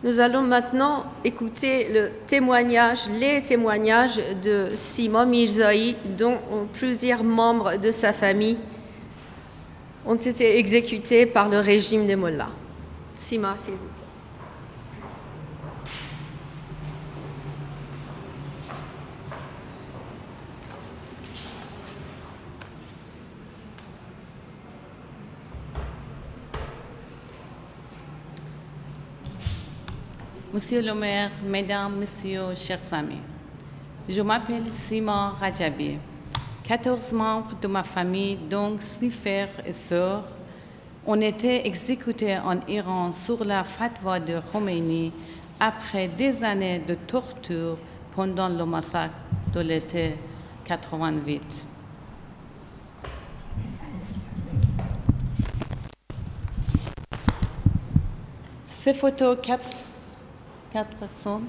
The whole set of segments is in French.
Nous allons maintenant écouter les témoignages de Sima Mirzaï, dont plusieurs membres de sa famille ont été exécutés par le régime des mollahs. Sima, s'il vous plaît. Monsieur le maire, mesdames, messieurs, chers amis, je m'appelle Sima Rajabi. 14 membres de ma famille, donc 6 frères et sœurs, ont été exécutés en Iran sur la fatwa de Khomeini après des années de torture pendant le massacre de l'été 88. Ces photos, 4 personnes.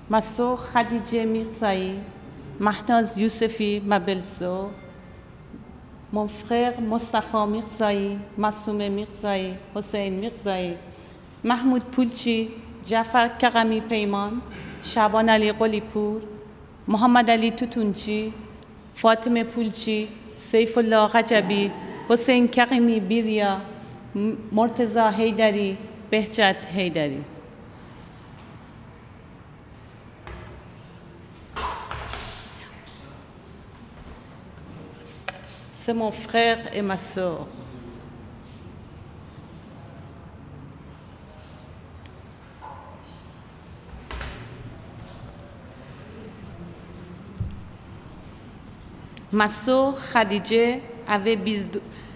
Ma sœur Khadija Mirzaï, Mahnaz Yousefi, ma belle-sœur, mon frère Mostafa Mirzaï, Massoumé Mirzaï, Hossein Mirzaï, Mahmoud Poulchi, Jafar Karami Peyman, Shaban Ali Golipour, Mohamed Ali Toutounchi, Fatimeh Poulchi, Saifullah Rajabi, Hossein Karimi Biria, Morteza Haydari, Behjat Haydari. C'est mon frère et ma sœur. Ma sœur Khadija avait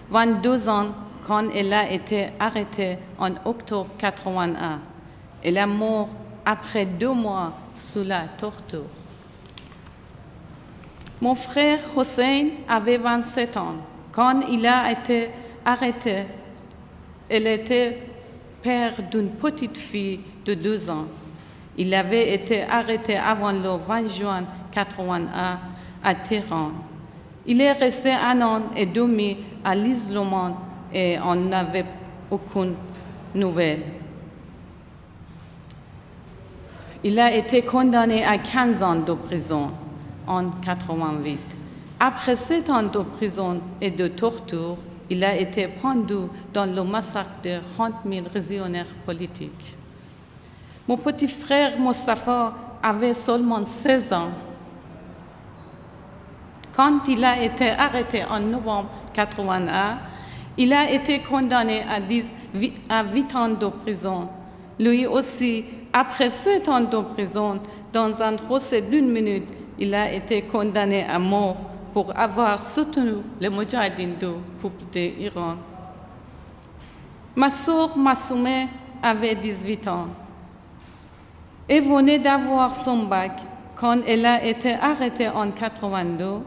22 ans quand elle a été arrêtée en octobre 81. Elle est morte après 2 mois sous la torture. Mon frère Hossein avait 27 ans. Quand il a été arrêté, il était père d'une petite fille de 2 ans. Il avait été arrêté avant le 20 juin 81 à Téhéran. Il est resté 1 an et demi à l'isolement et on n'avait aucune nouvelle. Il a été condamné à 15 ans de prison en 88. Après 7 ans de prison et de torture, il a été pendu dans le massacre de 30 000 prisonniers politiques. Mon petit frère Mostafa avait seulement 16 ans. Quand il a été arrêté en novembre 81, il a été condamné à 8 ans de prison. Lui aussi, après 7 ans de prison, dans un procès d'1 minute, il a été condamné à mort pour avoir soutenu les Moudjahidines du peuple d'Iran. Ma sœur Massoumé avait 18 ans et venait d'avoir son bac quand elle a été arrêtée en 82.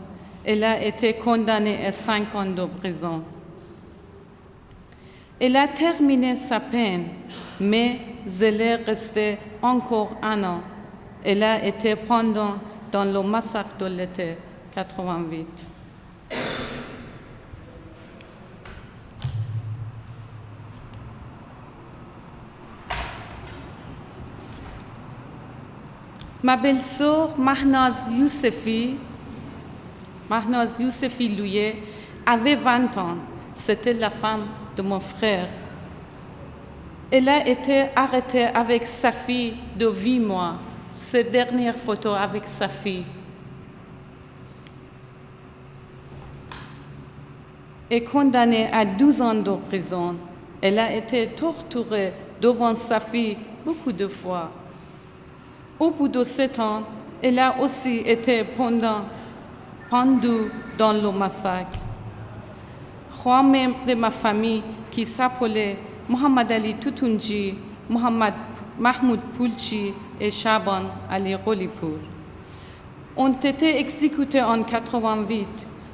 Elle a été condamnée à 5 ans de prison. Elle a terminé sa peine, mais elle est restée encore 1 an. Elle a été pendant dans le massacre de l'été 88. Ma belle-sœur Mahnaz Yousefi Louye avait 20 ans. C'était la femme de mon frère. Elle a été arrêtée avec sa fille de 8 mois. Cette dernière photo avec sa fille. Et condamnée à 12 ans de prison. Elle a été torturée devant sa fille beaucoup de fois. Au bout de 7 ans, elle a aussi été pendue dans le massacre. 3 membres de ma famille qui s'appelaient Mohamed Ali Toutounji, Mahmoud Poulchi et Shaban Ali Golipour ont été exécutés en 88.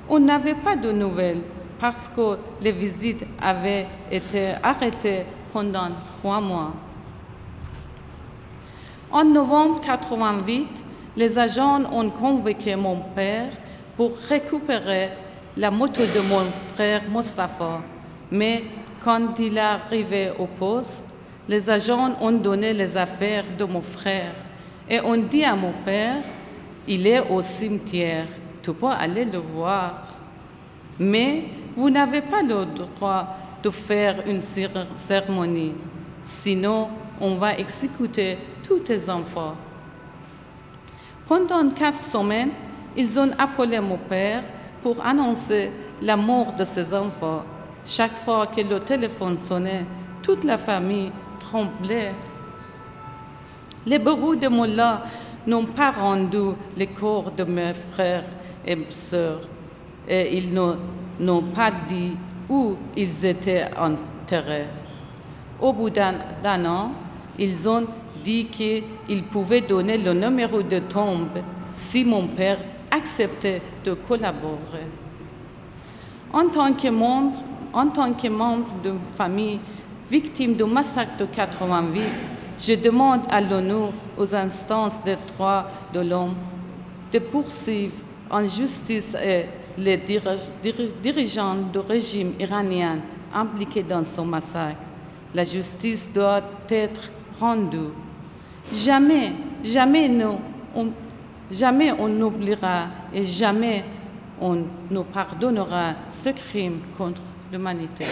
On n'avait pas de nouvelles parce que les visites avaient été arrêtées pendant 3 mois. En novembre 88, les agents ont convoqué mon père pour récupérer la moto de mon frère Mostafa. Mais quand il est arrivé au poste, les agents ont donné les affaires de mon frère et ont dit à mon père, il est au cimetière, tu peux aller le voir. Mais vous n'avez pas le droit de faire une cérémonie, sinon on va exécuter tous tes enfants. Pendant 4 semaines, ils ont appelé mon père pour annoncer la mort de ses enfants. Chaque fois que le téléphone sonnait, toute la famille tremblait. Les bourreaux de Mollah n'ont pas rendu les corps de mes frères et sœurs et ils n'ont pas dit où ils étaient enterrés. Au bout d'un an, ils ont dit qu'ils pouvaient donner le numéro de tombe si mon père acceptait de collaborer. En tant que membre de famille victime du massacre de 88, je demande à l'ONU, aux instances des droits de l'homme, de poursuivre en justice les dirigeants du régime iranien impliqués dans ce massacre. La justice doit être rendue. Jamais on n'oubliera et jamais on nous pardonnera ce crime contre l'humanité.